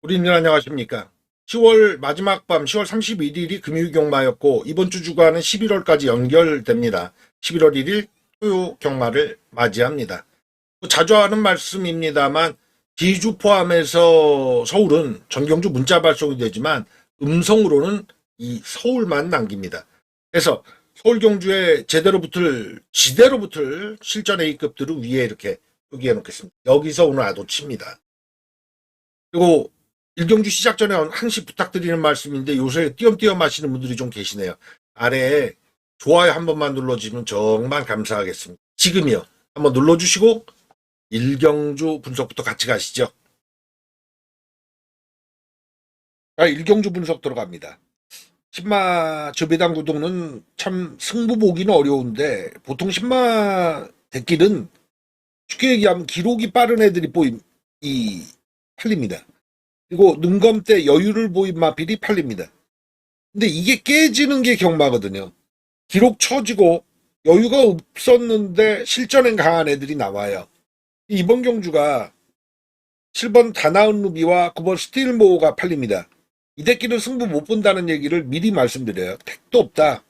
우리님 안녕하십니까. 10월 마지막 밤 10월 31일이 금요경마였고 이번 주 주간은 11월까지 연결됩니다. 11월 1일 토요 경마를 맞이합니다. 자주 하는 말씀입니다만 지주 포함해서 서울은 전경주 문자 발송이 되지만 음성으로는 이 서울만 남깁니다. 그래서 서울 경주에 지대로 붙을 실전 A급들을 위에 이렇게 표기해 놓겠습니다. 여기서 오늘 아도치입니다. 그리고 일경주 시작 전에 한시 부탁드리는 말씀인데 요새 띄엄띄엄 하시는 분들이 좀 계시네요. 아래에 좋아요 한 번만 눌러주시면 정말 감사하겠습니다. 지금이요. 한번 눌러주시고 일경주 분석부터 같이 가시죠. 자, 일경주 분석 들어갑니다. 신마 저배당 구동은 참 승부 보기는 어려운데 보통 신마 대길은 쉽게 얘기하면 기록이 빠른 애들이 팔립니다. 그리고 능검 때 여유를 보인 마필이 팔립니다. 근데 이게 깨지는 게 경마거든요. 기록 처지고 여유가 없었는데 실전엔 강한 애들이 나와요. 이번 경주가 7번 다나은 루비와 9번 스틸모어가 팔립니다. 이 대끼는 승부 못 본다는 얘기를 미리 말씀드려요. 택도 없다.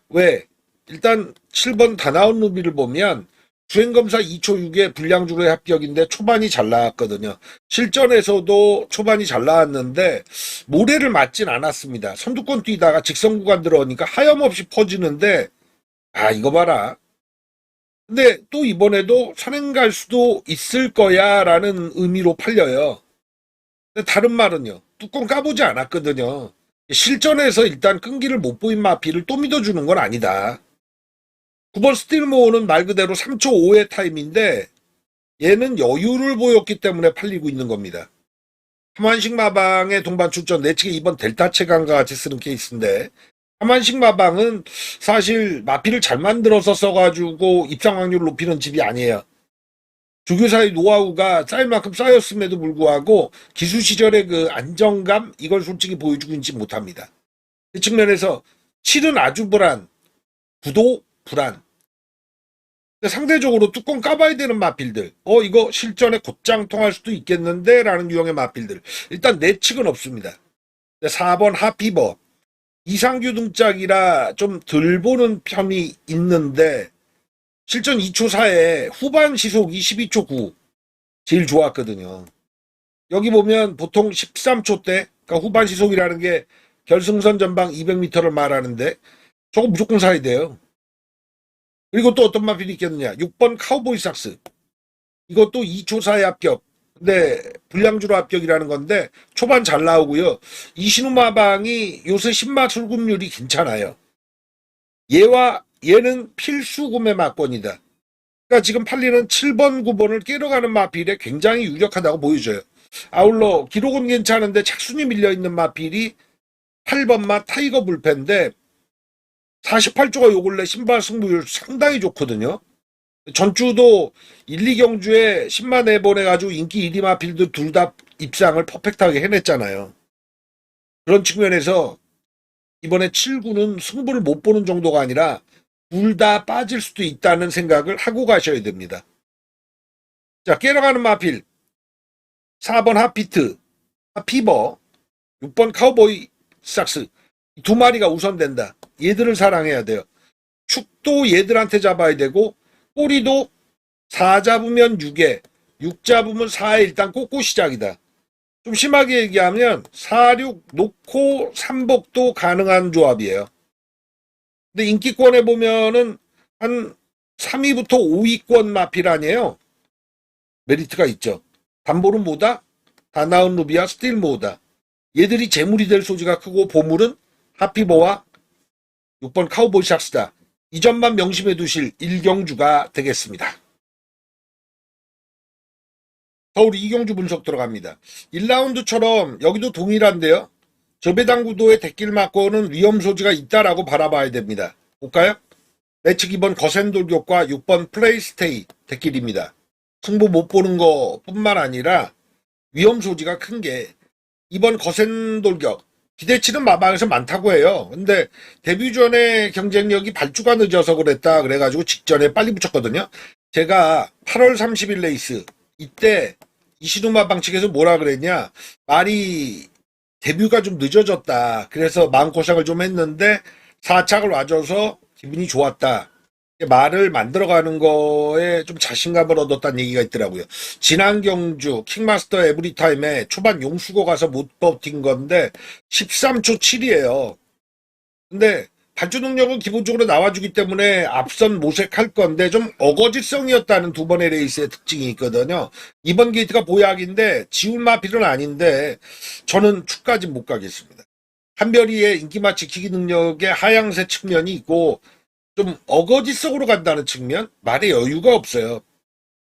왜? 일단 7번 다나은 루비를 보면 주행검사 2초 6에 불량주로의 합격인데 초반이 잘 나왔거든요. 실전에서도 초반이 잘 나왔는데 모래를 맞진 않았습니다. 선두권 뛰다가 직선 구간 들어오니까 하염없이 퍼지는데 이거 봐라. 근데 또 이번에도 선행 갈 수도 있을 거야 라는 의미로 팔려요. 근데 다른 말은요. 뚜껑 까보지 않았거든요. 실전에서 일단 끈기를 못 보인 마피를 또 믿어주는 건 아니다. 9번 스틸모어는 말 그대로 3초 5의 타임인데 얘는 여유를 보였기 때문에 팔리고 있는 겁니다. 하만식 마방의 동반 출전 내측에 이번 델타 체감과 같이 쓰는 케이스인데 하만식 마방은 사실 마피를 잘 만들어서 써가지고 입상 확률을 높이는 집이 아니에요. 조교사의 노하우가 쌓일 만큼 쌓였음에도 불구하고 기수 시절의 그 안정감 이걸 솔직히 보여주고 있지 못합니다. 그 측면에서 7은 아주 불안, 9도 불안. 상대적으로 뚜껑 까봐야 되는 마필들. 이거 실전에 곧장 통할 수도 있겠는데? 라는 유형의 마필들. 일단 내측은 없습니다. 4번 하피버. 이상규 등짝이라 좀 덜 보는 편이 있는데, 실전 2초 4에 후반 시속이 12초 9. 제일 좋았거든요. 여기 보면 보통 13초대, 그러니까 후반 시속이라는 게 결승선 전방 200m를 말하는데, 저거 무조건 사야 돼요. 그리고 또 어떤 마필이 있겠느냐. 6번 카우보이 삭스. 이것도 2초 사이 합격. 근데 불량주로 합격이라는 건데 초반 잘 나오고요. 이신우 마방이 요새 신마 출금률이 괜찮아요. 얘는 필수 구매 막권이다. 그러니까 지금 팔리는 7번, 9번을 깨러가는 마필에 굉장히 유력하다고 보여져요. 아울러 기록은 괜찮은데 착순이 밀려있는 마필이 8번마 타이거 불펜인데 48조가 요 근래 신발 승부율 상당히 좋거든요. 전주도 1, 2경주에 10만 내보내가지고 인기 1위 마필들 둘 다 입상을 퍼펙트하게 해냈잖아요. 그런 측면에서 이번에 7구는 승부를 못 보는 정도가 아니라 둘 다 빠질 수도 있다는 생각을 하고 가셔야 됩니다. 자, 깨러가는 마필 4번 하피트, 하피버, 6번 카우보이 삭스 두 마리가 우선된다. 얘들을 사랑해야 돼요. 축도 얘들한테 잡아야 되고 꼬리도 4 잡으면 6에 6 잡으면 4에 일단 꽂고 시작이다. 좀 심하게 얘기하면 4, 6 놓고 3복도 가능한 조합이에요. 근데 인기권에 보면은 한 3위부터 5위권 마필 아니에요. 메리트가 있죠. 담보는 뭐다? 다나은 루비아 스틸모어다. 얘들이 재물이 될 소지가 크고 보물은 하피버와 6번 카우보이 샥스다. 이 점만 명심해 두실 일경주가 되겠습니다. 서울 이경주 분석 들어갑니다. 1라운드처럼 여기도 동일한데요. 저배당 구도의 대길 막고는 위험 소지가 있다라고 바라봐야 됩니다. 볼까요? 내측 2번 거센돌격과 6번 플레이스테이 대길입니다. 승부 못 보는 거 뿐만 아니라 위험 소지가 큰 게 2번 거센돌격 기대치는 마방에서 많다고 해요. 근데 데뷔 전에 경쟁력이 발주가 늦어서 그랬다 그래가지고 직전에 빨리 붙였거든요. 제가 8월 30일 레이스 이때 이시누마방 측에서 뭐라 그랬냐. 말이 데뷔가 좀 늦어졌다. 그래서 마음고생을 좀 했는데 4착을 와줘서 기분이 좋았다. 말을 만들어가는 거에 좀 자신감을 얻었다는 얘기가 있더라고요. 지난 경주 킹마스터 에브리타임에 초반 용수고 가서 못 버틴 건데 13초 7이에요. 근데 반주 능력은 기본적으로 나와주기 때문에 앞선 모색할 건데 좀 어거지성이었다는 두 번의 레이스의 특징이 있거든요. 이번 게이트가 보약인데 지울마필은 아닌데 저는 축까지 못 가겠습니다. 한별이의 인기맛 지키기 능력의 하향세 측면이 있고 좀 어거지성으로 간다는 측면? 말에 여유가 없어요.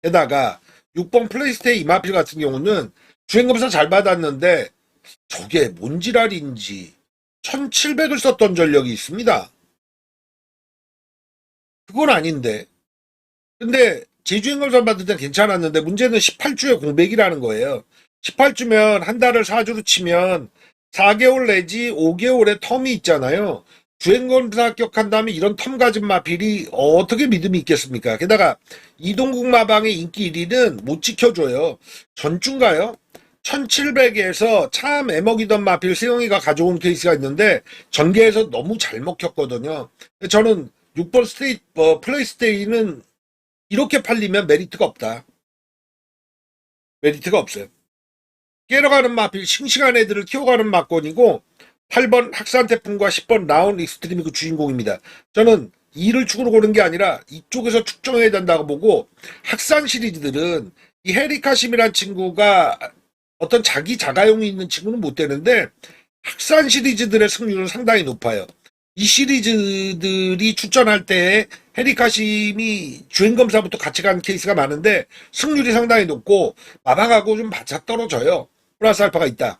게다가 6번 플레이스테이 이마필 같은 경우는 주행검사 잘 받았는데 저게 뭔 지랄인지 1700을 썼던 전력이 있습니다. 그건 아닌데. 근데 제주행검사 받을 땐 괜찮았는데 문제는 18주에 공백이라는 거예요. 18주면 한 달을 4주로 치면 4개월 내지 5개월의 텀이 있잖아요. 주행검사 합격한 다음에 이런 텀 가진 마필이 어떻게 믿음이 있겠습니까? 게다가 이동국 마방의 인기 1위는 못 지켜줘요. 전주인가요? 1700에서 참 애먹이던 마필 세영이가 가져온 케이스가 있는데 전개에서 너무 잘 먹혔거든요. 저는 6번 플레이스테이는 이렇게 팔리면 메리트가 없다. 메리트가 없어요. 깨러가는 마필 싱싱한 애들을 키워가는 막건이고 8번 학산 태풍과 10번 라운 익스트림이 그 주인공입니다. 저는 이를 축으로 고른 게 아니라 이쪽에서 축정해야 된다고 보고 학산 시리즈들은 이 헤리카심이란 친구가 어떤 자기 자가용이 있는 친구는 못 되는데 학산 시리즈들의 승률은 상당히 높아요. 이 시리즈들이 출전할 때 헤리카심이 주행검사부터 같이 간 케이스가 많은데 승률이 상당히 높고 마방하고 좀 맞아떨어져요. 플러스 알파가 있다.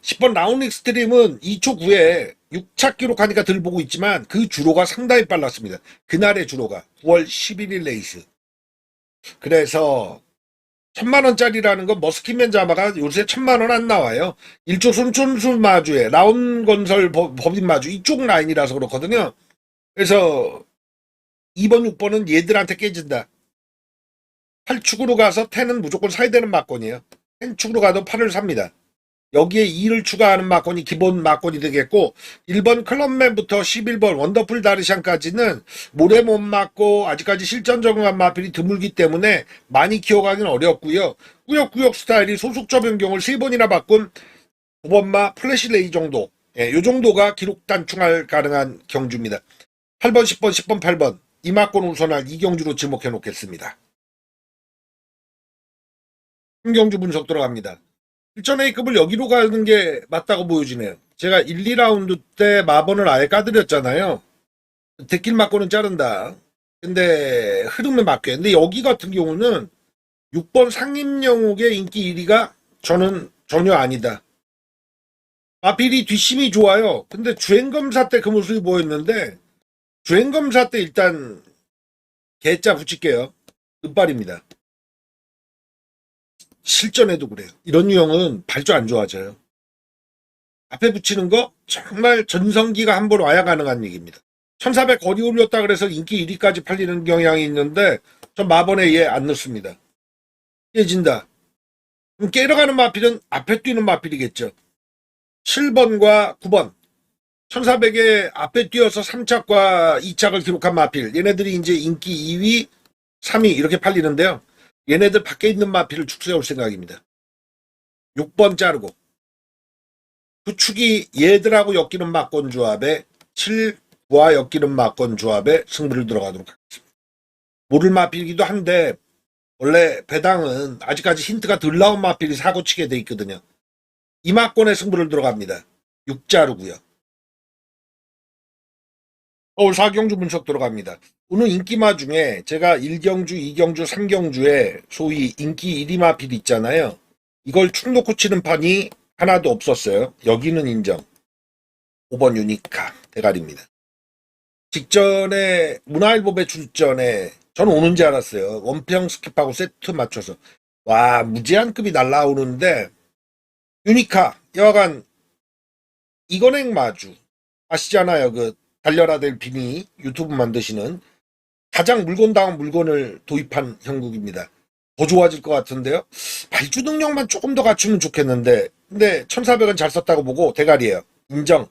10번 라운 익스트림은 2초 9에 6차 기록하니까 덜 보고 있지만 그 주로가 상당히 빨랐습니다. 그날의 주로가 9월 11일 레이스. 그래서 1000만원짜리라는 건 머스키맨 자마가 요새 1000만원 안 나와요. 1조 손촌수 마주에 라운 건설 법인 마주 이쪽 라인이라서 그렇거든요. 그래서 2번 6번은 얘들한테 깨진다. 8축으로 가서 10은 무조건 사야 되는 막건이에요. 10축으로 가도 8을 삽니다. 여기에 2를 추가하는 막건이 기본 막건이 되겠고 1번 클럽맨부터 11번 원더풀 다르샹까지는 모래 못 맞고 아직까지 실전 적응한 마필이 드물기 때문에 많이 키워가기는 어렵고요. 꾸역꾸역 스타일이 소속적 변경을 3번이나 바꾼 9번마 플래시레이 정도, 요 정도가 기록 단충할 가능한 경주입니다. 8번 10번 10번 8번 이 막건 우선할 이 경주로 지목해 놓겠습니다. 경주 분석 들어갑니다. 1전 A급을 여기로 가는 게 맞다고 보여지네요. 제가 1, 2라운드 때 마번을 아예 까드렸잖아요. 데킬 맞고는 자른다. 근데 흐름에 맞게. 근데 여기 같은 경우는 6번 상임영옥의 인기 1위가 저는 전혀 아니다. 마필이 뒷심이 좋아요. 근데 주행검사 때 그 모습이 보였는데 주행검사 때 일단 개짜 붙일게요. 끝발입니다. 실전에도 그래요. 이런 유형은 발주 안 좋아져요. 앞에 붙이는 거 정말 전성기가 한 번 와야 가능한 얘기입니다. 1400 거리 올렸다 그래서 인기 1위까지 팔리는 경향이 있는데 전 마번에 얘 안 넣습니다. 깨진다. 그럼 깨러가는 마필은 앞에 뛰는 마필이겠죠. 7번과 9번 1400에 앞에 뛰어서 3착과 2착을 기록한 마필 얘네들이 이제 인기 2위 3위 이렇게 팔리는데요. 얘네들 밖에 있는 마필을 축소해올 생각입니다. 6번 자르고 그 축이 얘들하고 엮이는 막건 조합에 7와 엮이는 막건 조합에 승부를 들어가도록 하겠습니다. 모를 마필이기도 한데 원래 배당은 아직까지 힌트가 덜 나온 마필이 사고치게 돼 있거든요. 이 막건에 승부를 들어갑니다. 6자르고요. 서울 4경주 분석 들어갑니다. 오늘 인기마 중에 제가 1경주, 2경주, 3경주에 소위 인기 1위 마필 있잖아요. 이걸 축 놓고 치는 판이 하나도 없었어요. 여기는 인정. 5번 유니카 대가리입니다. 직전에 문화일보배 출전에 저는 오는지 알았어요. 원평 스킵하고 세트 맞춰서 와 무제한급이 날라오는데 유니카 여하간 이건행 마주 아시잖아요. 그 달려라 델핀이 유튜브 만드시는 가장 물건다운 물건을 도입한 형국입니다. 더 좋아질 것 같은데요. 발주 능력만 조금 더 갖추면 좋겠는데, 근데 1,400원 잘 썼다고 보고 대가리예요. 인정.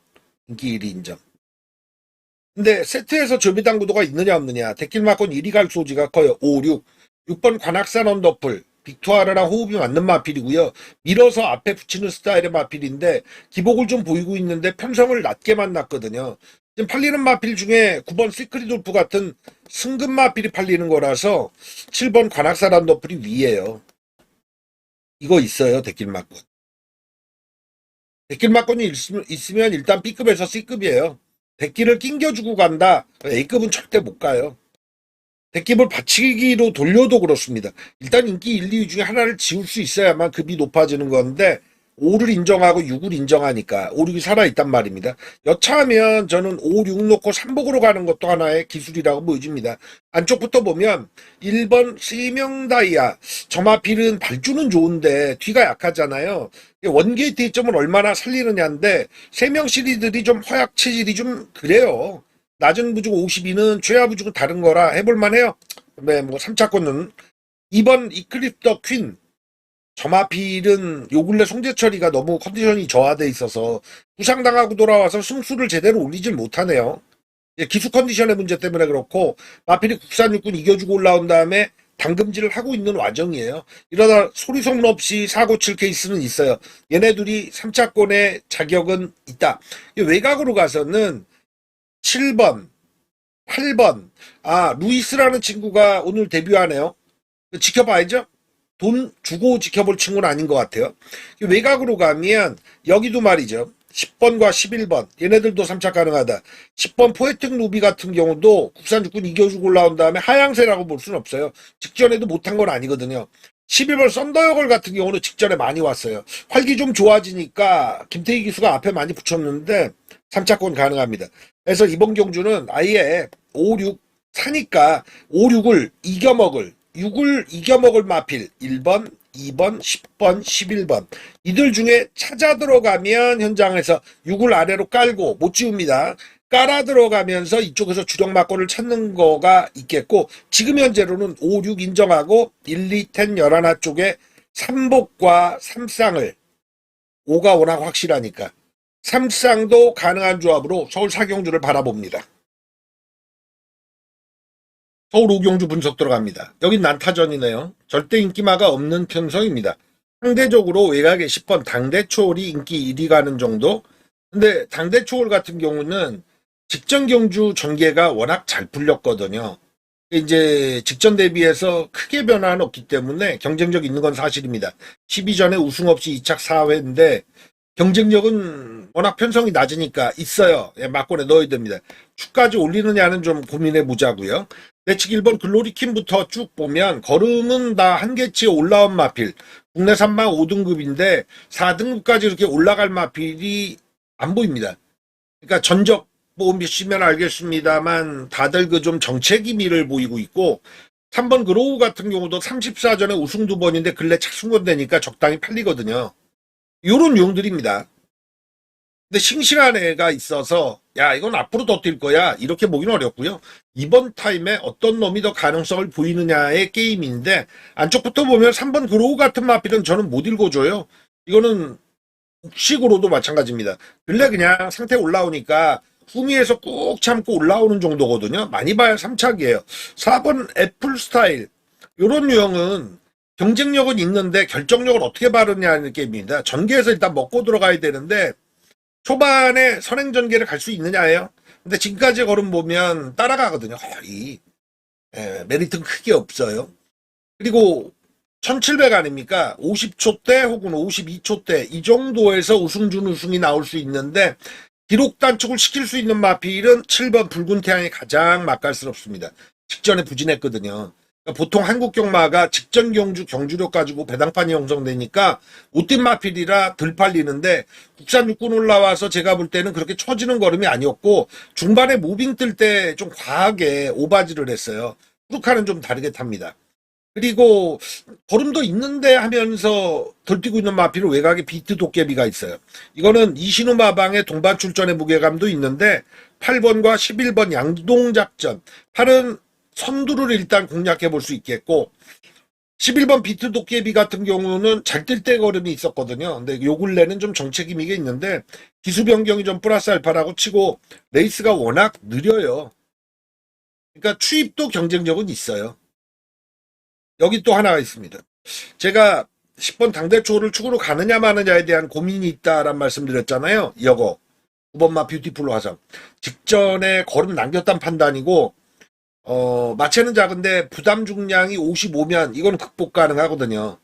인기 1위 인정. 근데 세트에서 조비당구도가 있느냐 없느냐. 데킬마콘 1위 갈 소지가 커요. 5, 6. 6번 관악산 언더풀. 빅투아르랑 호흡이 맞는 마필이고요. 밀어서 앞에 붙이는 스타일의 마필인데 기복을 좀 보이고 있는데 편성을 낮게만 놨거든요. 지금 팔리는 마필 중에 9번 시크릿 울프 같은 승급 마필이 팔리는 거라서 7번 관악산 언더풀이 위에요. 이거 있어요. 데킬마콘. 데킬마콘이 있으면 일단 B급에서 C급이에요. 데킬을 낑겨주고 간다. A급은 절대 못 가요. 데킥을 받치기로 돌려도 그렇습니다. 일단 인기 1, 2위 중에 하나를 지울 수 있어야만 급이 높아지는 건데 5를 인정하고 6을 인정하니까 5, 6이 살아있단 말입니다. 여차하면 저는 5, 6 놓고 3복으로 가는 것도 하나의 기술이라고 보여집니다. 안쪽부터 보면 1번 세명다이아 저마필은 발주는 좋은데 뒤가 약하잖아요. 원게이트 이점을 얼마나 살리느냐인데 3명 시리들이 좀 허약 체질이 좀 그래요. 낮은 부족 52는 최하 부족은 다른 거라 해볼만 해요. 네, 뭐 3차권은 2번 이클립더 퀸 저마필은 요 근래 송재철이가 너무 컨디션이 저하돼 있어서 부상당하고 돌아와서 승수를 제대로 올리질 못하네요. 기수 컨디션의 문제 때문에 그렇고 마필이 국산 육군 이겨주고 올라온 다음에 당금질을 하고 있는 와정이에요. 이러다 소리 소문 없이 사고 칠 케이스는 있어요. 얘네들이 3차권의 자격은 있다. 외곽으로 가서는 7번, 8번. 아, 루이스라는 친구가 오늘 데뷔하네요. 지켜봐야죠. 돈 주고 지켜볼 친구는 아닌 것 같아요. 외곽으로 가면 여기도 말이죠. 10번과 11번. 얘네들도 3차 가능하다. 10번 포에틱 루비 같은 경우도 국산 육군 이겨주고 올라온 다음에 하향세라고 볼 수는 없어요. 직전에도 못한 건 아니거든요. 11번 썬더여걸 같은 경우는 직전에 많이 왔어요. 활기 좀 좋아지니까 김태희 기수가 앞에 많이 붙였는데 3차권 가능합니다. 그래서 이번 경주는 아예 5, 6 사니까 5, 6을 이겨먹을 6을 이겨먹을 마필 1번, 2번, 10번, 11번 이들 중에 찾아 들어가면 현장에서 6을 아래로 깔고 못 지웁니다. 깔아 들어가면서 이쪽에서 주력 막골을 찾는 거가 있겠고 지금 현재로는 5, 6 인정하고 1, 2, 10, 11 쪽에 3복과 3쌍을 5가 워낙 확실하니까 3쌍도 가능한 조합으로 서울 사경주를 바라봅니다. 서울 오경주 분석 들어갑니다. 여긴 난타전이네요. 절대 인기마가 없는 편성입니다. 상대적으로 외곽에 10번 당대초월이 인기 1위 가는 정도? 근데 당대초월 같은 경우는 직전 경주 전개가 워낙 잘 풀렸거든요. 이제 직전 대비해서 크게 변화는 없기 때문에 경쟁력 있는 건 사실입니다. 12전에 우승 없이 2착 4회인데 경쟁력은 워낙 편성이 낮으니까 있어요. 예, 막골에 넣어야 됩니다. 축까지 올리느냐는 좀 고민해 보자고요. 매치 1번 글로리킴부터 쭉 보면 걸음은 다 한계치에 올라온 마필. 국내 3만 5등급인데 4등급까지 이렇게 올라갈 마필이 안 보입니다. 그러니까 전적 보시면 알겠습니다만 다들 그 좀 정체기 미를 보이고 있고 3번 그로우 같은 경우도 34전에 우승 2번인데 근래 착순건되니까 적당히 팔리거든요. 요런 유형들입니다. 근데 싱싱한 애가 있어서 야 이건 앞으로 더 뛸 거야 이렇게 보기는 어렵고요. 이번 타임에 어떤 놈이 더 가능성을 보이느냐의 게임인데 안쪽부터 보면 3번 그로우 같은 마필은 저는 못 읽어줘요. 이거는 복식으로도 마찬가지입니다. 근래 그냥 상태 올라오니까 후미에서 꾹 참고 올라오는 정도거든요. 많이 봐야 3착이에요. 4번 애플 스타일 요런 유형은 경쟁력은 있는데 결정력을 어떻게 바르냐는 게임입니다. 전개에서 일단 먹고 들어가야 되는데 초반에 선행 전개를 갈 수 있느냐예요. 근데 지금까지 걸음 보면 따라가거든요. 거의 메리트는 크게 없어요. 그리고 1700 아닙니까? 50초대 혹은 52초대 이 정도에서 우승 준우승이 나올 수 있는데 기록 단축을 시킬 수 있는 마필은 7번 붉은 태양이 가장 맛깔스럽습니다. 직전에 부진했거든요. 그러니까 보통 한국 경마가 직전 경주 경주력 가지고 배당판이 형성되니까 못뛴 마필이라 덜 팔리는데 국산 육군 올라와서 제가 볼 때는 그렇게 처지는 걸음이 아니었고 중반에 무빙 뜰 때 좀 과하게 오바지를 했어요. 후루카는 좀 다르게 탑니다. 그리고 걸음도 있는데 하면서 덜 뛰고 있는 마필은 외곽에 비트 도깨비가 있어요. 이거는 이신우 마방의 동반 출전의 무게감도 있는데 8번과 11번 양동작전 8은 선두를 일단 공략해 볼 수 있겠고 11번 비트 도깨비 같은 경우는 잘 뜰 때 걸음이 있었거든요. 근데 요 근래는 좀 정체 기미가 있는데 기수 변경이 좀 플러스 알파라고 치고 레이스가 워낙 느려요. 그러니까 추입도 경쟁력은 있어요. 여기 또 하나가 있습니다. 제가 10번 당대초를 축으로 가느냐 마느냐에 대한 고민이 있다란 말씀드렸잖아요. 이거 9번마 뷰티풀 화성. 직전에 걸음 남겼단 판단이고 마체는 작은데 부담 중량이 55면 이건 극복 가능하거든요.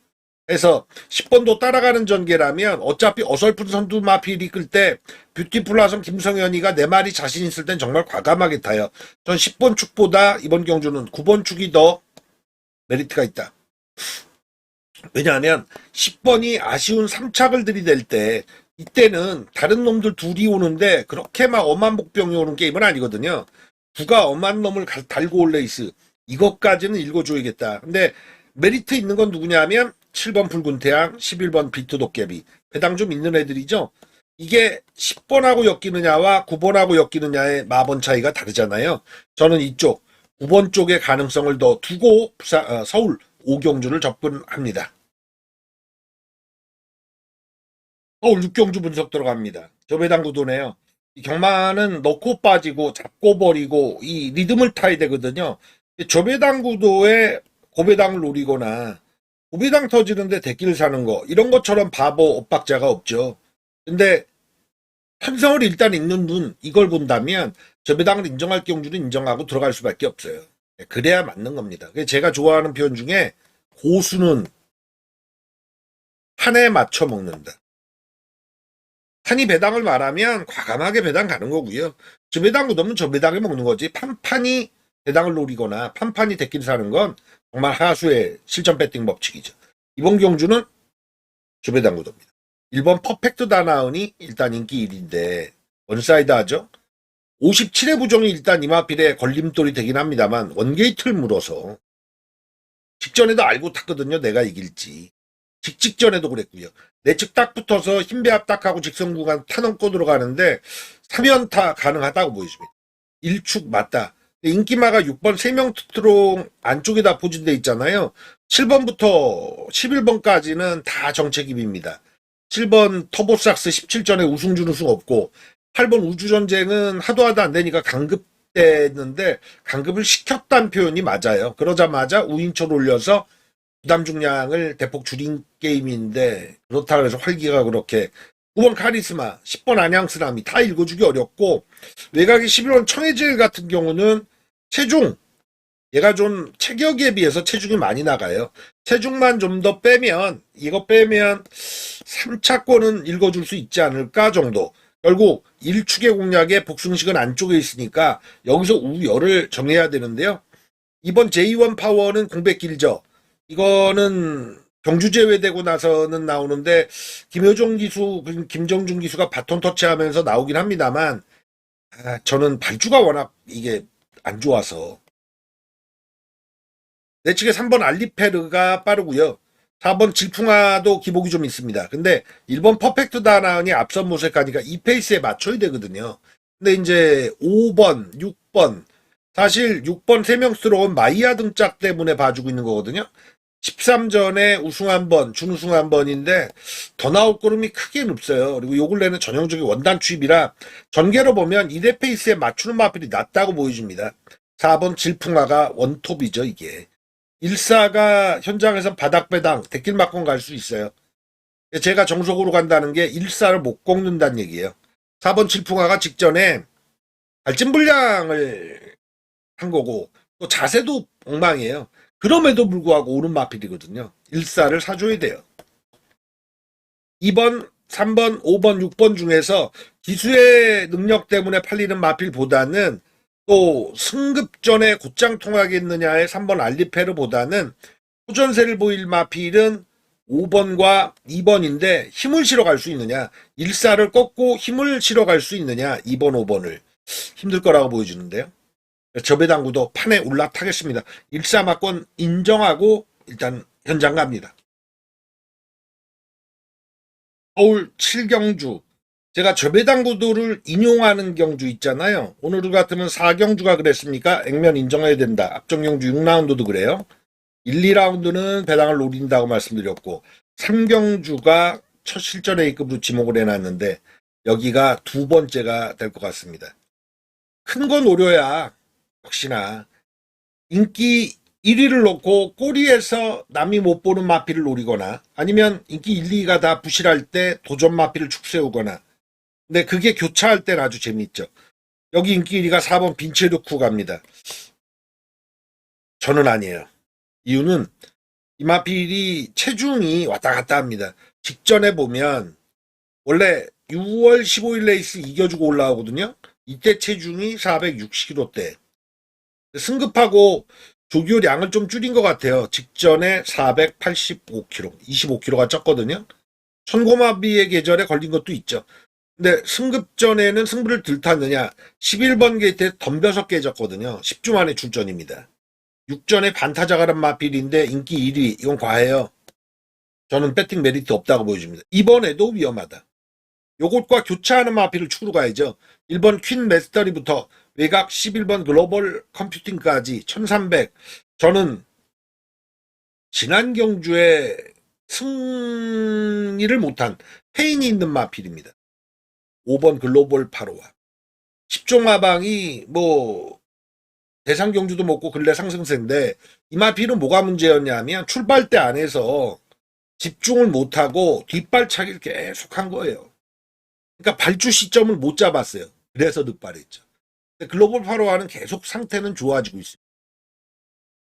그래서 10번도 따라가는 전개라면 어차피 어설픈 선두 마필이 끌 때 뷰티풀 화성 김성현이가 내 말이 자신 있을 땐 정말 과감하게 타요. 전 10번 축보다 이번 경주는 9번 축이 더 메리트가 있다. 왜냐하면 10번이 아쉬운 3착을 들이댈 때 이때는 다른 놈들 둘이 오는데 그렇게 막 엄한 복병이 오는 게임은 아니거든요. 누가 엄한 놈을 달고 올 레이스 이것까지는 읽어줘야겠다. 근데 메리트 있는 건 누구냐면 7번 붉은 태양, 11번 비트 도깨비 배당 좀 있는 애들이죠. 이게 10번하고 엮이느냐와 9번하고 엮이느냐의 마번 차이가 다르잖아요. 저는 이쪽 9번 쪽의 가능성을 더 두고 서울 오경주를 접근합니다. 서울 6경주 분석 들어갑니다. 저배당 구도네요. 이 경마는 넣고 빠지고 잡고 버리고 이 리듬을 타야 되거든요. 저배당 구도에 고배당을 노리거나 고배당 터지는데 대기를 사는 거 이런 것처럼 바보 엇박자가 없죠. 근데 편성을 일단 읽는 눈 이걸 본다면 저배당을 인정할 경주는 인정하고 들어갈 수밖에 없어요. 그래야 맞는 겁니다. 제가 좋아하는 표현 중에 고수는 판에 맞춰 먹는다. 판이 배당을 말하면 과감하게 배당 가는 거고요. 저배당 구도면 저배당에 먹는 거지. 판판이 배당을 노리거나 판판이 대끼를 사는 건 정말 하수의 실전 배팅 법칙이죠. 이번 경주는 저배당 구도입니다. 1번 퍼펙트 다나운이 일단 인기 1인데 원사이드 하죠. 57의 부정이 일단 이마필에 걸림돌이 되긴 합니다만 원게이트를 물어서 직전에도 알고 탔거든요. 내가 이길지. 직전에도 그랬고요. 내측 딱 붙어서 힘배합 딱 하고 직선 구간 타넘고 들어가는데 3연타 가능하다고 보여집니다. 1축 맞다. 인기마가 6번 3명 트트롱 안쪽에다 포진돼 있잖아요. 7번부터 11번까지는 다 정책입입니다. 7번 터보삭스 17전에 우승 준우승 없고 8번 우주전쟁은 하도 안 되니까 강급됐는데 강급을 시켰다는 표현이 맞아요. 그러자마자 우인초를 올려서 부담 중량을 대폭 줄인 게임인데 그렇다고 해서 활기가 그렇게 9번 카리스마, 10번 안양스람이 다 읽어주기 어렵고 외곽의 11번 청해질 같은 경우는 체중 얘가 좀 체격에 비해서 체중이 많이 나가요. 체중만 좀 더 빼면 이거 빼면 3차권은 읽어줄 수 있지 않을까 정도. 결국 1축의 공략에 복승식은 안쪽에 있으니까 여기서 우열을 정해야 되는데요. 이번 J1 파워는 공백 길죠. 이거는 경주 제외되고 나서는 나오는데 김효종 기수, 김정준 기수가 바톤 터치하면서 나오긴 합니다만 저는 발주가 워낙 이게 안 좋아서 내 측에 3번 알리페르가 빠르고요. 4번 질풍아도 기복이 좀 있습니다. 근데 1번 퍼펙트 다나운이 앞선 모색하니까 이 페이스에 맞춰야 되거든요. 근데 이제 5번, 6번 사실 6번 3명스러운 마이야 등짝 때문에 봐주고 있는 거거든요. 13전에 우승 한 번, 준우승 한 번인데 더 나올 거름이 크게는 없어요. 그리고 요 근래는 전형적인 원단 추입이라 전개로 보면 2대 페이스에 맞추는 마필이 낮다고 보여집니다. 4번 질풍아가 원톱이죠, 이게. 1사가 현장에서 바닥배당, 대길 막건 갈 수 있어요. 제가 정석으로 간다는 게 1사를 못 꺾는다는 얘기예요. 4번 질풍아가 직전에 발진 불량을 한 거고 또 자세도 엉망이에요. 그럼에도 불구하고 오른 마필이거든요. 1사를 사줘야 돼요. 2번, 3번, 5번, 6번 중에서 기수의 능력 때문에 팔리는 마필보다는 또 승급전에 곧장 통하겠느냐의 3번 알리페르보다는 호전세를 보일 마필은 5번과 2번인데 힘을 실어 갈 수 있느냐 1사를 꺾고 힘을 실어 갈 수 있느냐 2번 5번을 힘들 거라고 보여주는데요. 저배당구도 판에 올라타겠습니다. 1사마권 인정하고 일단 현장 갑니다. 서울 7경주 제가 저배당구도를 인용하는 경주 있잖아요. 오늘 같으면 4경주가 그랬습니까? 액면 인정해야 된다. 앞전 경주 6라운드도 그래요. 1, 2라운드는 배당을 노린다고 말씀드렸고 3경주가 첫 실전 A급으로 지목을 해놨는데 여기가 두 번째가 될 것 같습니다. 큰 거 노려야 역시나 인기 1위를 놓고 꼬리에서 남이 못 보는 마필을 노리거나 아니면 인기 1, 2가 다 부실할 때 도전 마필을 축세우거나 근데 그게 교차할 때는 아주 재미있죠. 여기 인기 1위가 4번 빈체르쿠 갑니다. 저는 아니에요. 이유는 이 마필이 체중이 왔다 갔다 합니다. 직전에 보면 원래 6월 15일 레이스 이겨주고 올라오거든요. 이때 체중이 460kg대. 승급하고 조교량을 좀 줄인 것 같아요. 직전에 485kg, 25kg가 쪘거든요. 천고마비의 계절에 걸린 것도 있죠. 근데 승급 전에는 승부를 들 탔느냐? 11번 게이트에 덤벼서 깨졌거든요. 10주 만에 출전입니다. 6전에 반타자가란 마필인데 인기 1위. 이건 과해요. 저는 배팅 메리트 없다고 보여줍니다. 이번에도 위험하다. 요것과 교차하는 마필을 축으로 가야죠. 1번 퀸 메스터리부터 외곽 11번 글로벌 컴퓨팅까지 1300. 저는 지난 경주에 승리를 못한 페인이 있는 마필입니다. 5번 글로벌 8호와 10종 마방이 뭐 대상 경주도 먹고 근래 상승세인데 이 마필은 뭐가 문제였냐면 출발대 안에서 집중을 못하고 뒷발차기를 계속한 거예요. 그러니까 발주 시점을 못 잡았어요. 그래서 늑발했죠. 글로벌 8호와는 계속 상태는 좋아지고 있습니다.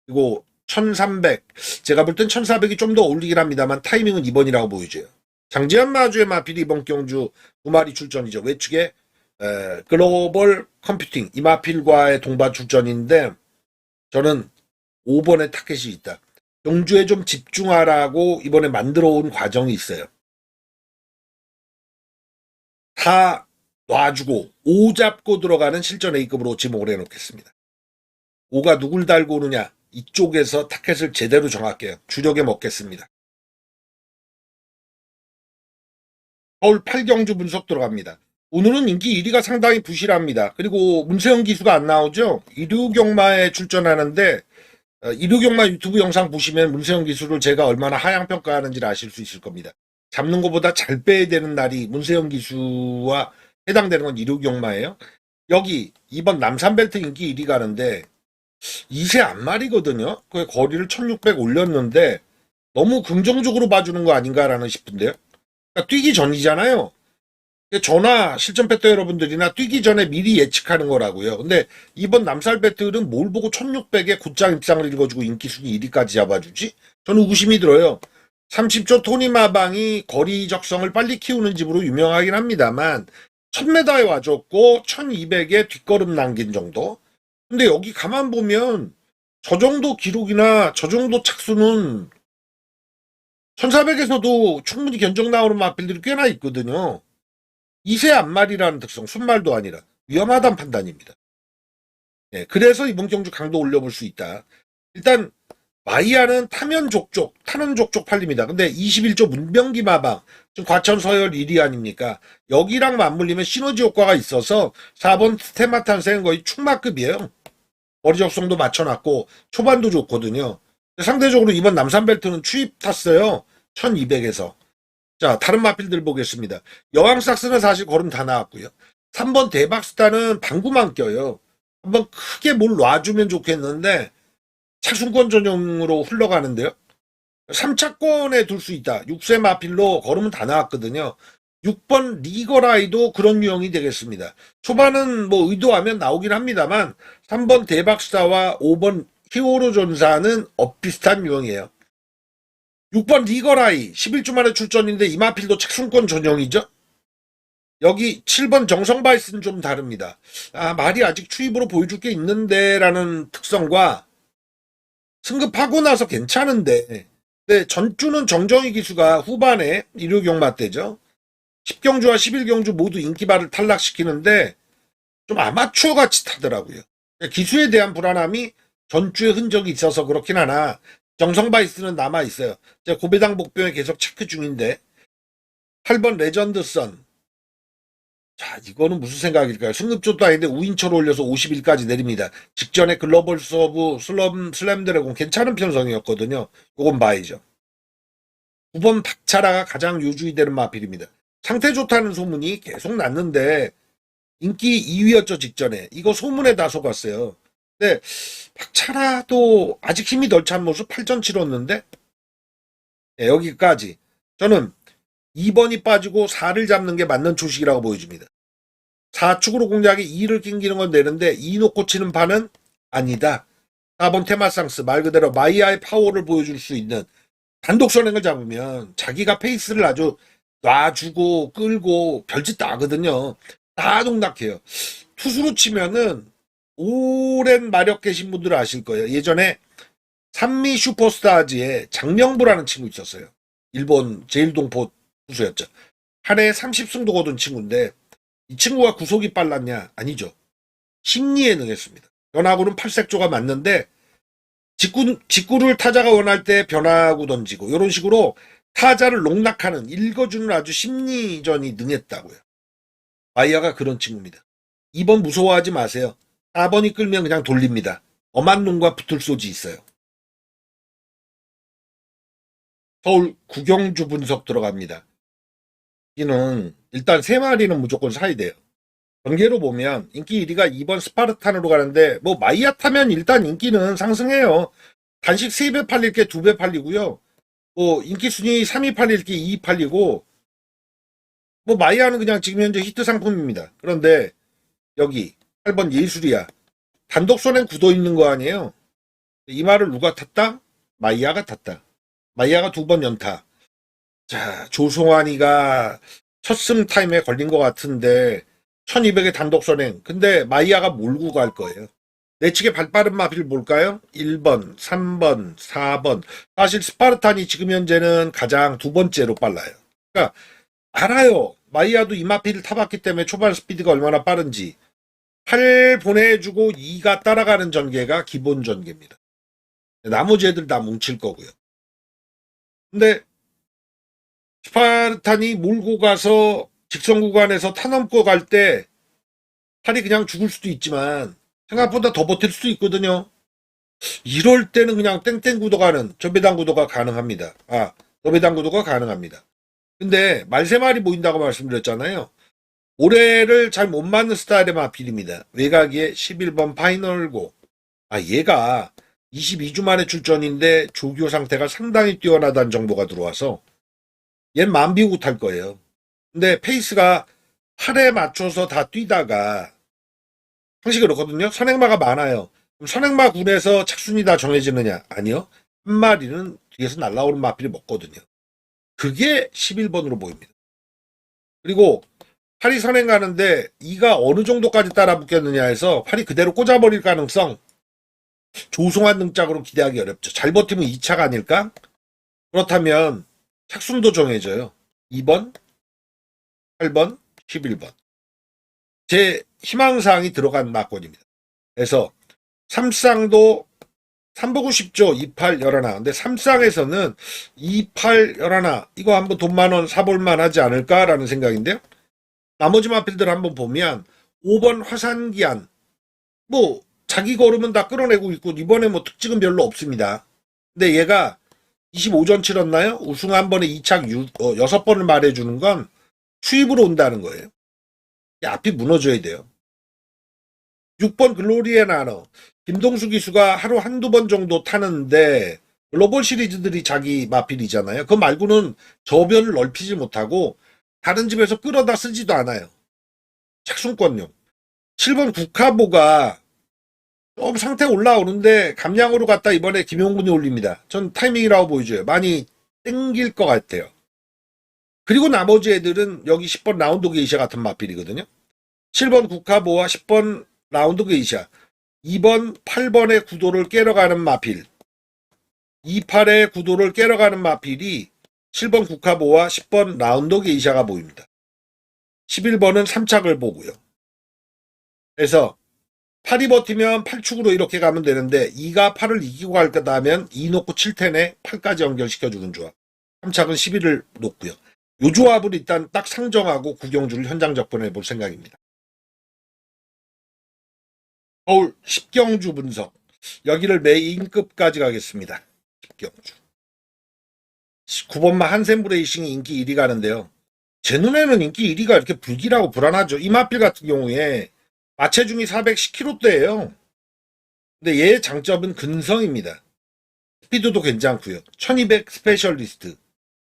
그리고 1300 제가 볼 땐 1400이 좀 더 어울리긴 합니다만 타이밍은 2번이라고 보여져요. 장지한 마주의 마필이 이번 경주 두 마리 출전이죠. 외측에 글로벌 컴퓨팅 이 마필과의 동반 출전인데 저는 5번에 타켓이 있다. 경주에 좀 집중하라고 이번에 만들어 온 과정이 있어요. 다 놔주고 5 잡고 들어가는 실전 A급으로 지목을 해놓겠습니다. 5가 누굴 달고 오느냐 이쪽에서 타켓을 제대로 정할게요. 주력에 먹겠습니다. 서울 8경주 분석 들어갑니다. 오늘은 인기 1위가 상당히 부실합니다. 그리고 문세영 기수가 안 나오죠. 이류경마에 출전하는데 이류경마 유튜브 영상 보시면 문세영 기수를 제가 얼마나 하향평가하는지를 아실 수 있을 겁니다. 잡는 것보다 잘 빼야 되는 날이 문세영 기수와 해당되는 건 이류경마예요. 여기 이번 남산벨트 인기 1위 가는데 2세 안말이거든요. 그 거리를 1600 올렸는데 너무 긍정적으로 봐주는 거 아닌가라는 싶은데요. 그러니까 뛰기 전이잖아요. 저나 실전 배터 여러분들이나 뛰기 전에 미리 예측하는 거라고요. 근데 이번 남살 배틀은 뭘 보고 1600에 곧장 입상을 읽어주고 인기 순위 1위까지 잡아주지? 저는 의구심이 들어요. 30조 토니마방이 거리 적성을 빨리 키우는 집으로 유명하긴 합니다만 1000m에 와줬고 1200에 뒷걸음 남긴 정도. 근데 여기 가만 보면 저 정도 기록이나 저 정도 착수는 1400에서도 충분히 견적 나오는 마필들이 꽤나 있거든요. 2세 안말이라는 특성, 순말도 아니라 위험하다는 판단입니다. 네, 그래서 이번 경주 강도 올려볼 수 있다. 일단 마이야는 타면 족족, 타는 족족 팔립니다. 근데 21조 문병기 마방, 지금 과천 서열 1위 아닙니까? 여기랑 맞물리면 시너지 효과가 있어서 4번 스테마탄생 거의 충마급이에요. 머리 적성도 맞춰놨고 초반도 좋거든요. 상대적으로 이번 남산벨트는 추입 탔어요. 1200에서. 자, 다른 마필들 보겠습니다. 여왕삭스는 사실 걸음 다 나왔고요. 3번 대박스타는 방구만 껴요. 한번 크게 뭘 놔주면 좋겠는데 차순권 전용으로 흘러가는데요. 3차권에 둘 수 있다. 6세 마필로 걸음은 다 나왔거든요. 6번 리거라이도 그런 유형이 되겠습니다. 초반은 뭐 의도하면 나오긴 합니다만 3번 대박스타와 5번 히어로 전사는 엇비슷한 유형이에요. 6번 리거라이 11주 만에 출전인데 이마필도 책순권 전형이죠. 여기 7번 정성바이스는 좀 다릅니다. 말이 아직 추입으로 보여줄 게 있는데 라는 특성과 승급하고 나서 괜찮은데 근데 전주는 정정희 기수가 후반에 일요경마 때죠. 10경주와 11경주 모두 인기발을 탈락시키는데 좀 아마추어 같이 타더라고요. 기수에 대한 불안함이 전주에 흔적이 있어서 그렇긴 하나 정성바이스는 남아있어요. 제가 고배당 복병에 계속 체크 중인데 8번 레전드 선 자, 이거는 무슨 생각일까요? 승급조도 아닌데 우인초로 올려서 51까지 내립니다. 직전에 글로벌 서브 슬램 드래곤 괜찮은 편성이었거든요. 요건 봐야죠. 9번 박차라가 가장 요주이 되는 마필입니다. 상태 좋다는 소문이 계속 났는데 인기 2위였죠, 직전에. 이거 소문에 다 속았어요. 근데 박차라도 아직 힘이 덜 찬 모습 8전 치렀는데 여기까지. 저는 2번이 빠지고 4를 잡는 게 맞는 초식이라고 보여집니다. 4축으로 공략에 2를 낑기는 건 되는데 2 놓고 치는 판은 아니다. 4번 테마상스 말 그대로 마이아의 파워를 보여줄 수 있는 단독 선행을 잡으면 자기가 페이스를 아주 놔주고 끌고 별짓 다 하거든요. 다 농락해요. 투수로 치면은 오랜 마력 계신 분들은 아실 거예요. 예전에 산미 슈퍼스타즈에 장명부라는 친구 있었어요. 일본 제일동포 투수였죠. 한 해에 30승도 거둔 친구인데 이 친구가 구속이 빨랐냐? 아니죠. 심리에 능했습니다. 변화구는 팔색조가 맞는데 직구를 타자가 원할 때 변화구 던지고 이런 식으로 타자를 농락하는 읽어주는 아주 심리전이 능했다고요. 마이아가 그런 친구입니다. 2번 무서워하지 마세요. 4번이 끌면 그냥 돌립니다. 엄한 놈과 붙을 소지 있어요. 서울 구경주 분석 들어갑니다. 이는 일단 3마리는 무조건 사야 돼요. 전개로 보면 인기 1위가 2번 스파르탄으로 가는데 뭐 마이아 타면 일단 인기는 상승해요. 단식 3배 팔릴 게 2배 팔리고요. 뭐 인기 순위 3위 팔릴 게 2위 팔리고 뭐 마이아는 그냥 지금 현재 히트 상품입니다. 그런데 여기 8번 예술이야. 단독 선행 굳어 있는 거 아니에요. 이 말을 누가 탔다? 마이아가 탔다. 마이아가 2번 연타. 자, 조성환이가 첫 승 타임에 걸린 것 같은데 1200의 단독 선행. 근데 마이아가 몰고 갈 거예요. 내측의 발빠른 마필 뭘까요? 1번, 3번, 4번. 사실 스파르탄이 지금 현재는 가장 2번째로 빨라요. 그러니까 알아요. 마이아도 이 마필을 타봤기 때문에 초반 스피드가 얼마나 빠른지. 8 보내주고 2가 따라가는 전개가 기본 전개입니다. 나머지 애들 다 뭉칠 거고요. 근데 스파르탄이 몰고 가서 직선 구간에서 타넘고 갈 때 팔이 그냥 죽을 수도 있지만 생각보다 더 버틸 수도 있거든요. 이럴 때는 그냥 땡땡 구도가는 저배당 구도가 가능합니다. 저배당 구도가 가능합니다. 근데 말세마리 모인다고 말씀드렸잖아요. 올해를 잘 못 맞는 스타일의 마필입니다. 외곽에 11번 파이널고. 얘가 22주 만에 출전인데 조교 상태가 상당히 뛰어나다는 정보가 들어와서 얘는 마음 비우고 탈 거예요. 근데 페이스가 8에 맞춰서 다 뛰다가 항상 그렇거든요. 선행마가 많아요. 그럼 선행마 군에서 착순이 다 정해지느냐? 아니요. 한 마리는 뒤에서 날라오는 마필이 먹거든요. 그게 11번으로 보입니다. 그리고 팔이 선행 가는데 이가 어느 정도까지 따라 붙겠느냐 해서 팔이 그대로 꽂아버릴 가능성 조송한 등짝으로 기대하기 어렵죠. 잘 버티면 2차가 아닐까? 그렇다면 착순도 정해져요. 2번, 8번, 11번. 제 희망사항이 들어간 막권입니다. 그래서 3쌍도 3보고 싶죠. 28, 11. 근데 3쌍에서는 28, 11. 이거 한번 돈 만원 사볼만 하지 않을까라는 생각인데요. 나머지 마필들 한번 보면 5번 화산기한 뭐 자기 걸으면 다 끌어내고 있고 이번에 뭐 특징은 별로 없습니다. 근데 얘가 25전 치렀나요? 우승 한 번에 2착 6번을 말해주는 건 수입으로 온다는 거예요. 앞이 무너져야 돼요. 6번 글로리에 나눠 김동수 기수가 하루 한두 번 정도 타는데 글로벌 시리즈들이 자기 마필이잖아요. 그거 말고는 저변을 넓히지 못하고 다른 집에서 끌어다 쓰지도 않아요. 착순권용. 7번 국카보가 좀 상태 올라오는데 감량으로 갔다 이번에 김용군이 올립니다. 전 타이밍이라고 보여줘요. 많이 땡길 것 같아요. 그리고 나머지 애들은 여기 10번 라운드 게이샤 같은 마필이거든요. 7번 국카보와 10번 라운드 게이샤. 2번 8번의 구도를 깨러가는 마필. 28의 구도를 깨러가는 마필이 7번 국카보와 10번 라운드 게이샤가 보입니다. 11번은 3착을 보고요. 그래서 8이 버티면 8축으로 이렇게 가면 되는데 2가 8을 이기고 갈 거다 하면 2 놓고 7텐에 8까지 연결시켜주는 조합. 3착은 11을 놓고요. 요 조합을 일단 딱 상정하고 구경주를 현장 접근해 볼 생각입니다. 서울 10경주 분석. 여기를 메인급까지 가겠습니다. 10경주. 9번마 한샘브레이싱이 인기 1위 가는데요. 제 눈에는 인기 1위가 이렇게 불길하고 불안하죠. 이마필 같은 경우에 마체중이 410kg대예요. 근데 얘의 장점은 근성입니다. 스피드도 괜찮고요. 1200 스페셜리스트.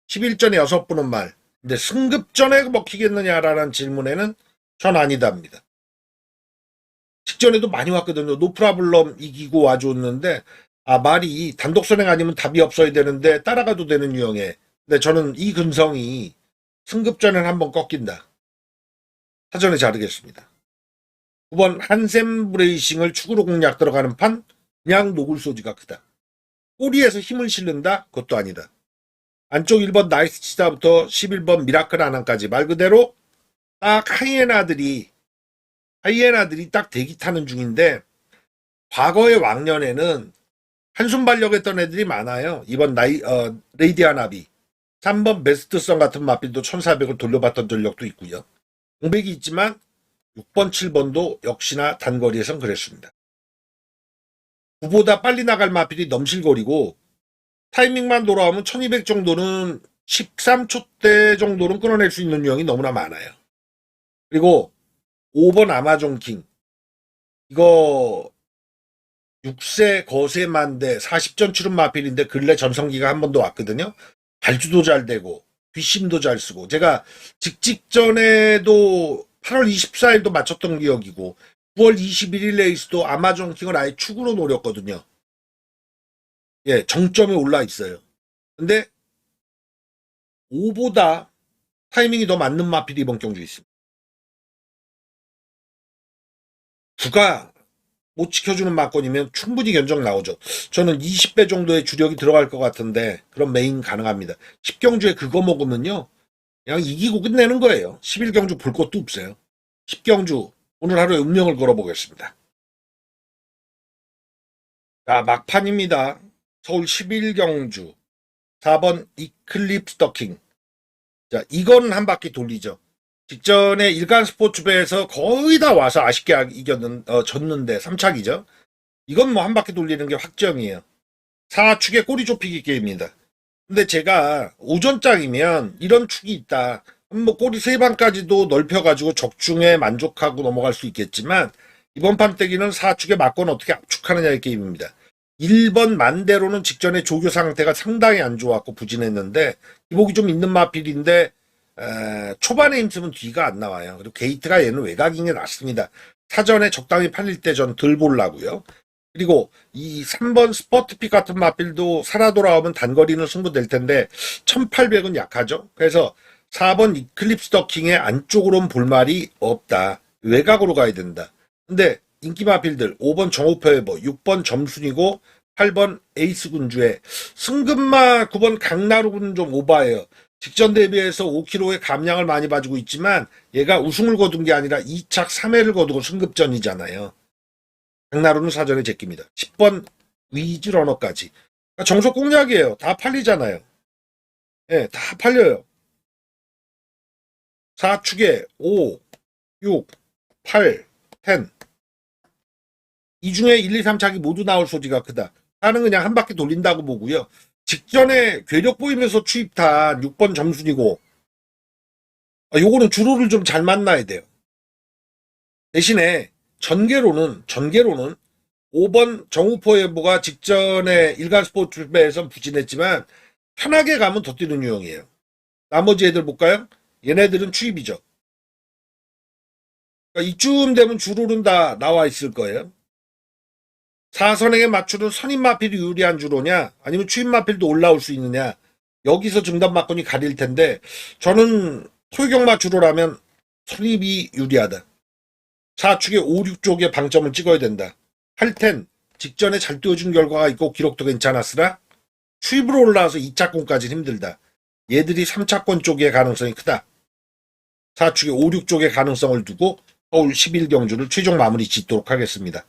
11전에 6번 온 말. 근데 승급전에 먹히겠느냐라는 질문에는 전 아니다입니다. 직전에도 많이 왔거든요. 노프라블럼 이기고 와줬는데 말이 단독 선행 아니면 답이 없어야 되는데 따라가도 되는 유형에. 근데 저는 이 근성이 승급전엔 한번 꺾인다. 사전에 자르겠습니다. 9번 한샘 브레이싱을 축으로 공략 들어가는 판 그냥 녹을 소지가 크다. 꼬리에서 힘을 실른다? 그것도 아니다. 안쪽 1번 나이스 치다부터 11번 미라클 아난까지 말 그대로 딱 하이에나들이 딱 대기 타는 중인데 과거의 왕년에는 한숨 발력했던 애들이 많아요. 이번 레이디안 아비 3번 베스트성 같은 마필도 1400을 돌려봤던 전력도 있고요. 공백이 있지만 6번 7번도 역시나 단거리에선 그랬습니다. 9보다 빨리 나갈 마필이 넘실거리고 타이밍만 돌아오면 1200 정도는 13초대 정도는 끊어낼 수 있는 유형이 너무나 많아요. 그리고 5번 아마존킹 이거 6세 거세만대 40전 치른 마필인데 근래 전성기가 한 번도 왔거든요. 발주도 잘 되고 뒷심도 잘 쓰고 제가 직전에도 8월 24일도 맞췄던 기억이고 9월 21일 레이스도 아마존킹을 아예 축으로 노렸거든요. 예, 정점에 올라 있어요. 근데 5보다 타이밍이 더 맞는 마필이 이번 경주에 있습니다. 9가 못 지켜주는 마건이면 충분히 견적 나오죠. 저는 20배 정도의 주력이 들어갈 것 같은데 그럼 메인 가능합니다. 10경주에 그거 먹으면요. 그냥 이기고 끝내는 거예요. 11경주 볼 것도 없어요. 10경주 오늘 하루에 운명을 걸어보겠습니다. 자, 막판입니다. 서울 11경주 4번 이클립스 더킹. 자, 이건 한 바퀴 돌리죠. 직전에 일간 스포츠배에서 거의 다 와서 아쉽게 졌는데 3착이죠. 이건 뭐 한 바퀴 돌리는 게 확정이에요. 4축의 꼬리 좁히기 게임입니다. 근데 제가 오전장이면 이런 축이 있다. 뭐 꼬리 3방까지도 넓혀가지고 적중에 만족하고 넘어갈 수 있겠지만 이번 판때기는 4축의 막권 어떻게 압축하느냐의 게임입니다. 1번 만대로는 직전에 조교 상태가 상당히 안 좋았고 부진했는데 기복이 좀 있는 마필인데 초반에 힘쓰면 뒤가 안 나와요. 그리고 게이트가 얘는 외곽인 게 낫습니다. 사전에 적당히 팔릴 때 전 덜 보려고요. 그리고 이 3번 스포트픽 같은 마필도 살아 돌아오면 단거리는 승부될 텐데 1800은 약하죠. 그래서 4번 이클립스 더킹의 안쪽으로는 볼말이 없다. 외곽으로 가야 된다. 근데 인기 마필들 5번 정오표에버 6번 점순이고 8번 에이스 군주에 승급마 9번 강나루군은 좀 오바예요. 직전 대비해서 5kg의 감량을 많이 봐주고 있지만 얘가 우승을 거둔 게 아니라 2착 3회를 거두고 승급전이잖아요. 강나루는 사전에 제낍니다. 10번 위즈 러너까지. 그러니까 정석 공략이에요. 다 팔리잖아요. 예, 다 팔려요. 4축에 5, 6, 8, 10. 이 중에 1, 2, 3착이 모두 나올 소지가 크다. 나는 그냥 한 바퀴 돌린다고 보고요. 직전에 괴력 보이면서 추입탄 6번 점순이고 요거는 주로를 좀 잘 만나야 돼요. 대신에 전개로는 5번 정우포에보가 직전에 일간 스포츠배에선 부진했지만 편하게 가면 더 뛰는 유형이에요. 나머지 애들 볼까요? 얘네들은 추입이죠. 그러니까 이쯤 되면 주로는 다 나와 있을 거예요. 4선행에 맞추는 선임마필이 유리한 주로냐 아니면 추임마필도 올라올 수 있느냐 여기서 증단마건이 가릴 텐데 저는 소유경마 주로라면 선임이 유리하다. 4축에 5, 6쪽에 방점을 찍어야 된다. 할텐 직전에 잘 띄워준 결과가 있고 기록도 괜찮았으나 추입으로 올라와서 2차권까지는 힘들다. 얘들이 3차권 쪽의 가능성이 크다. 4축에 5, 6쪽의 가능성을 두고 서울 11경주를 최종 마무리 짓도록 하겠습니다.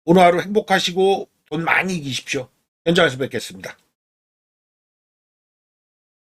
오늘 하루 행복하시고 돈 많이 이기십시오. 현장에서 뵙겠습니다.